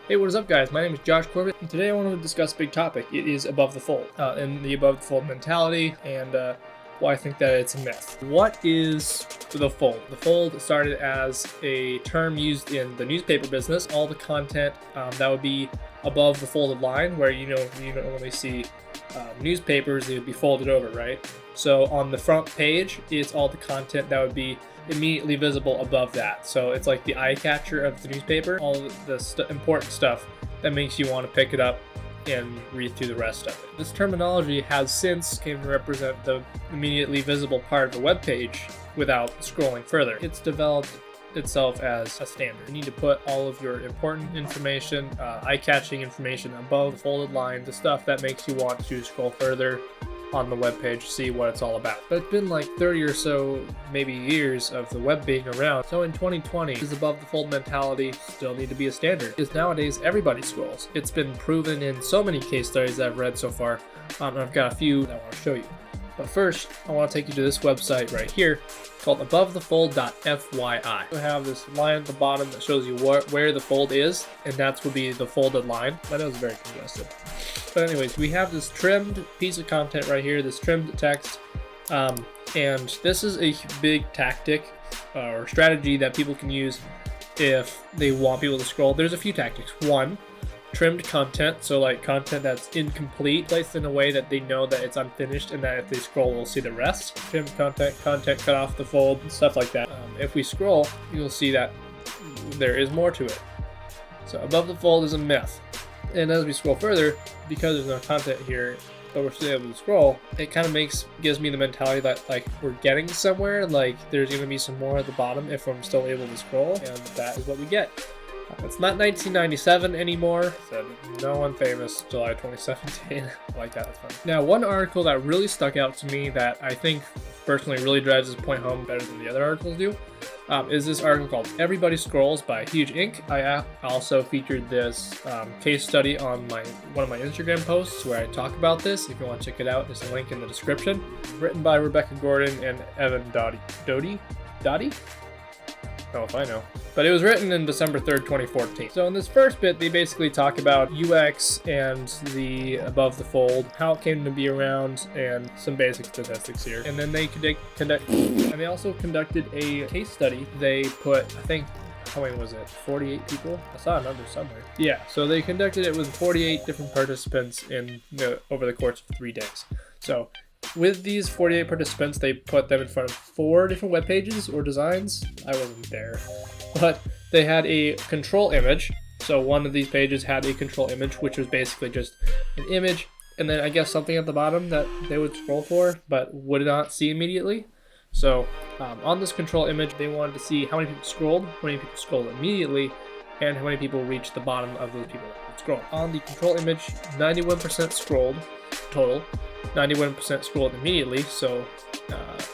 Hey, what is up, guys? My name is Josh Corbett, and today I want to discuss a big topic. It is above the fold, and the above the fold mentality, and why I think that it's a myth. What is the fold? The fold started as a term used in the newspaper business. All the content that would be above the folded line, where you normally see newspapers, they would be folded over, right? So on the front page, it's all the content that would be immediately visible above that. So it's like the eye catcher of the newspaper, all the important stuff that makes you want to pick it up and read through the rest of it. This terminology has since came to represent the immediately visible part of a web page without scrolling further. It's developed itself as a standard. You need to put all of your important information, eye-catching information above the folded line, the stuff that makes you want to scroll further on the web page to see what it's all about. But it's been like 30 or so, maybe years of the web being around. So in 2020, this above the fold mentality still need to be a standard. Because nowadays everybody scrolls. It's been proven in so many case studies that I've read so far. And I've got a few that I want to show you. But first, I want to take you to this website right here called abovethefold.fyi. We have this line at the bottom that shows you where the fold is, and that will be the folded line. My nose is very congested. But anyways, we have this trimmed piece of content right here, this trimmed text, and this is a big tactic or strategy that people can use if they want people to scroll. There's a few tactics. One, trimmed content, so like content that's incomplete, placed in a way that they know that it's unfinished and that if they scroll, we'll see the rest. Trimmed content cut off the fold, stuff like that. If we scroll, you'll see that there is more to it. So above the fold is a myth. And as we scroll further, because there's no content here, but we're still able to scroll, it kind of gives me the mentality that like we're getting somewhere, like there's going to be some more at the bottom if I'm still able to scroll, and that is what we get. It's not 1997 anymore. Said no one famous, July 2017. I like that, that's fun. Now, one article that really stuck out to me that I think personally really drives this point home better than the other articles do is this article called Everybody Scrolls by Huge Inc. I also featured this case study on one of my Instagram posts where I talk about this. If you want to check it out, there's a link in the description. Written by Rebecca Gordon and Evan Dottie? Oh, if I know. But it was written in December 3rd, 2014. So in this first bit, they basically talk about UX and the above the fold, how it came to be around, and some basic statistics here. And then they also conducted a case study. They put, I think, how many was it? 48 people? I saw a number somewhere. Yeah, so they conducted it with 48 different participants over the course of 3 days. So with these 48 participants, they put them in front of 4 different web pages or designs. I wasn't there. But they had a control image. So one of these pages had a control image, which was basically just an image, and then I guess something at the bottom that they would scroll for, but would not see immediately. So on this control image, they wanted to see how many people scrolled immediately, and how many people reached the bottom of those people that scrolled. On the control image, 91% scrolled total. 91% scrolled immediately, so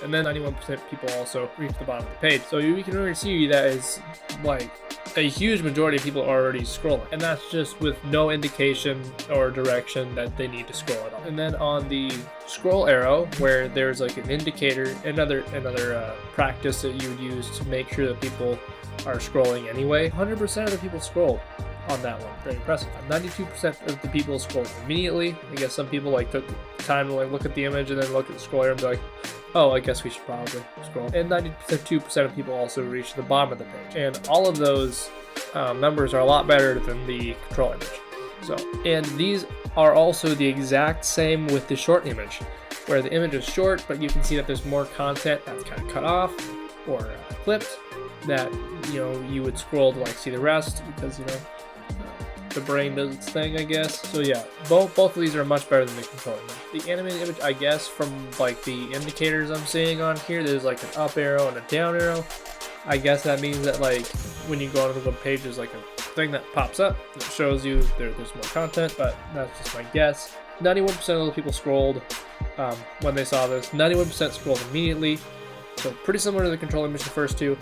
and then 91% people also reach the bottom of the page. So you can already see that is like a huge majority of people are already scrolling, and that's just with no indication or direction that they need to scroll at all. And then on the scroll arrow, where there's like an indicator, another practice that you would use to make sure that people are scrolling anyway, 100% of the people scrolled on that one. Very impressive. 92% of the people scrolled immediately. I guess some people took time to look at the image and then look at the scroll area and be like, oh, I guess we should probably scroll. And 92% of people also reached the bottom of the page. And all of those numbers are a lot better than the control image. So, and these are also the exact same with the short image, where the image is short, but you can see that there's more content that's kind of cut off or clipped that you would scroll to see the rest, because the brain does its thing, I guess. So yeah, both of these are much better than the control image. The animated image, I guess, from the indicators I'm seeing on here, there's an up arrow and a down arrow. I guess that means that when you go onto the web page, there's a thing that pops up that shows you there's more content, but that's just my guess. 91% of the people scrolled when they saw this. 91% scrolled immediately, so pretty similar to the control image, the first two.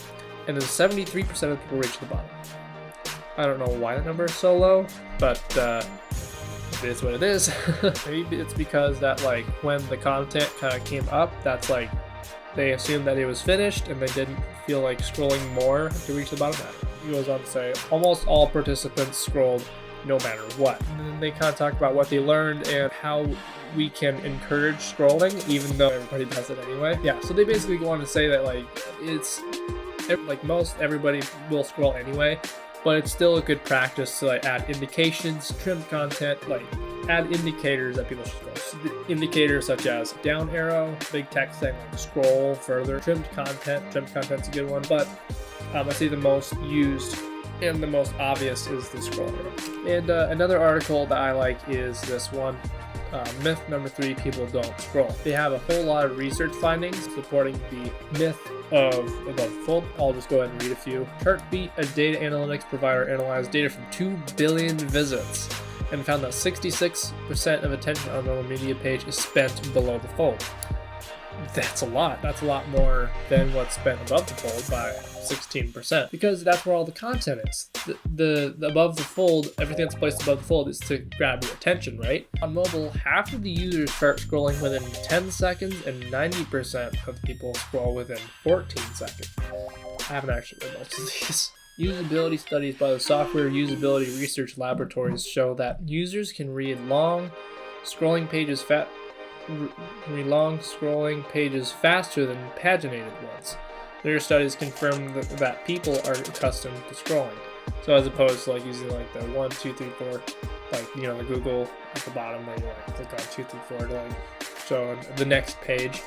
And then 73% of the people reached the bottom. I don't know why that number is so low, but it is what it is. Maybe it's because that when the content kind of came up, that's they assumed that it was finished and they didn't feel like scrolling more to reach the bottom. he goes on to say, almost all participants scrolled no matter what. And then they kind of talk about what they learned and how we can encourage scrolling, even though everybody does it anyway. Yeah, so they basically go on to say that like it's like most everybody will scroll anyway, but it's still a good practice to like add indications, trim content, like add indicators that people should scroll. So indicators such as down arrow, big text saying like scroll further, trimmed content's a good one, but I see the most used and the most obvious is the scroll arrow. And another article that I like is this one, myth number 3, people don't scroll. They have a whole lot of research findings supporting the myth of above the fold. I'll just go ahead and read a few. Chartbeat, a data analytics provider, analyzed data from 2 billion visits and found that 66% of attention on a normal media page is spent below the fold. That's a lot. That's a lot more than what's spent above the fold by 16%, because that's where all the content is. The above the fold, everything that's placed above the fold is to grab your attention, right? On mobile, half of the users start scrolling within 10 seconds and 90% of people scroll within 14 seconds. I haven't actually read most of these. Usability studies by the Software Usability Research Laboratories show that users can read long scrolling pages faster than paginated ones. Their studies confirm that people are accustomed to scrolling. So as opposed to like using like the 1, 2, 3, 4, like the Google at the bottom where you like click on 2, 3, 4 to like show the next page.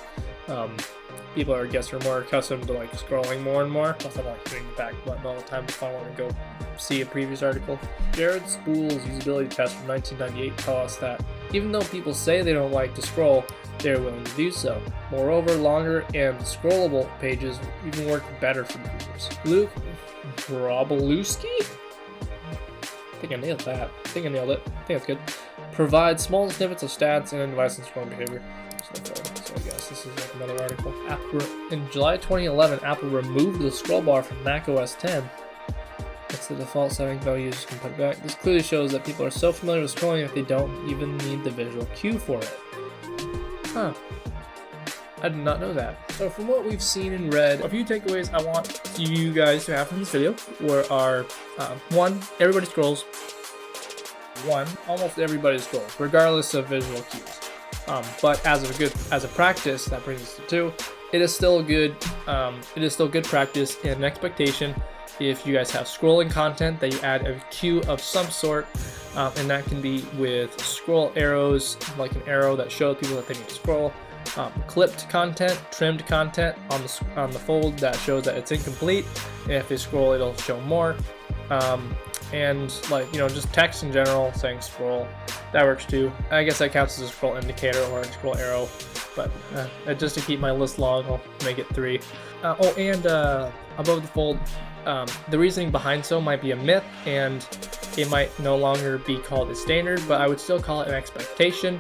People are more accustomed to like scrolling more and more. Plus I'm like hitting the back button all the time if I want to go see a previous article. Jared Spool's usability test from 1998 tell us that even though people say they don't like to scroll, they're willing to do so. Moreover, longer and scrollable pages even work better for users. Luke Grobolewski? I think I nailed that. I think that's good. Provide small snippets of stats and advice on scrolling behavior. So I guess this is like another article. In July 2011, Apple removed the scroll bar from macOS 10. It's the default setting, though users can put it back. This clearly shows that people are so familiar with scrolling that they don't even need the visual cue for it. Huh. I did not know that. So from what we've seen and read, a few takeaways I want you guys to have from this video are 1, everybody scrolls. 1, almost everybody scrolls, regardless of visual cues. But as a practice, that brings us to 2. It is still good practice and an expectation if you guys have scrolling content that you add a cue of some sort, and that can be with scroll arrows, like an arrow that shows people that they need to scroll. Clipped content, trimmed content on the fold that shows that it's incomplete, and if they scroll, it'll show more. And like just text in general saying scroll, that works too. I guess that counts as a scroll indicator or a scroll arrow, but just to keep my list long, I'll make it 3. Above the fold, the reasoning behind so might be a myth, and it might no longer be called a standard, but I would still call it an expectation.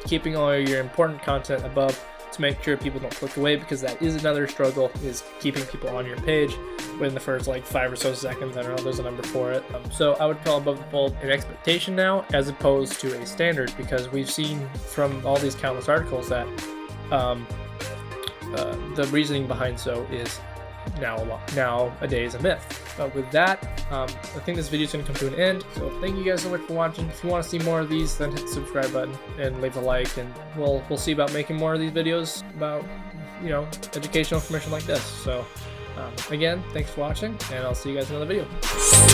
Keeping all your important content above to make sure people don't click away, because that is another struggle, is keeping people on your page within the first like 5 or so seconds. I don't know, there's a number for it. So I would call above the fold an expectation now as opposed to a standard, because we've seen from all these countless articles that the reasoning behind so is nowadays a myth. But with that, I think this video is going to come to an end. So thank you guys so much for watching. If you want to see more of these, then hit the subscribe button and leave a like, and we'll see about making more of these videos about educational information like this. So again, thanks for watching, and I'll see you guys in another video.